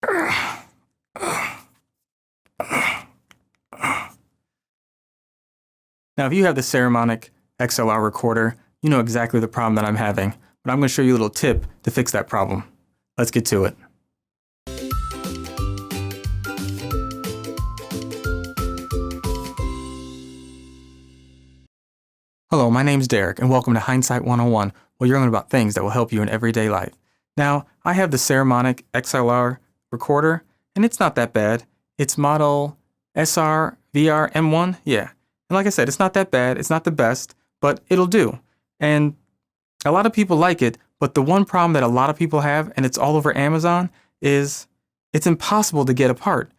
Now, if you have the Saramonic XLR Recorder, you know exactly the problem that I'm having, but I'm going to show you a little tip to fix that problem. Let's get to it. Hello, my name's Derrick, and welcome to Hindsight 101, where you're learning about things that will help you in everyday life. Now, I have the Saramonic XLR Recorder, and it's not that bad. It's model SR-VR M1, yeah. And like I said, it's not that bad, it's not the best, but it'll do. And a lot of people like it, but the one problem that a lot of people have, and it's all over Amazon, is it's impossible to get apart.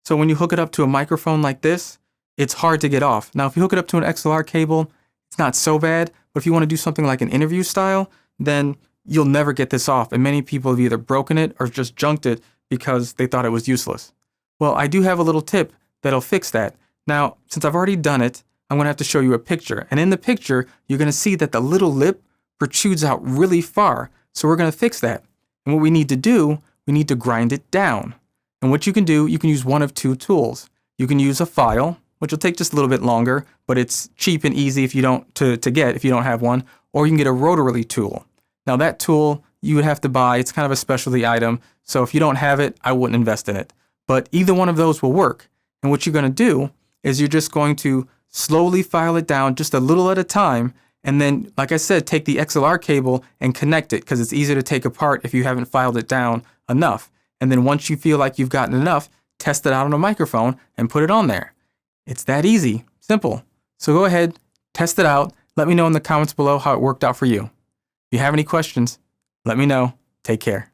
So when you hook it up to a microphone like this, it's hard to get off. Now, if you hook it up to an XLR cable, it's not so bad, but if you want to do something like an interview style, then you'll never get this off, and many people have either broken it or just junked it because they thought it was useless. Well, I do have a little tip that'll fix that. Now, since I've already done it, I'm going to have to show you a picture, and in the picture, you're going to see that the little lip protrudes out really far, so we're going to fix that. And what we need to do, we need to grind it down. And what you can do, you can use one of two tools. You can use a file, which will take just a little bit longer, but it's cheap and easy if you don't to get if you don't have one, or you can get a rotary tool. Now that tool you would have to buy, it's kind of a specialty item, so if you don't have it, I wouldn't invest in it. But either one of those will work. And what you're going to do is you're just going to slowly file it down just a little at a time, and then, like I said, take the XLR cable and connect it, because it's easier to take apart if you haven't filed it down enough. And then once you feel like you've gotten enough, test it out on a microphone and put it on there. It's that easy, simple. So go ahead, test it out. Let me know in the comments below how it worked out for you. If you have any questions, let me know. Take care.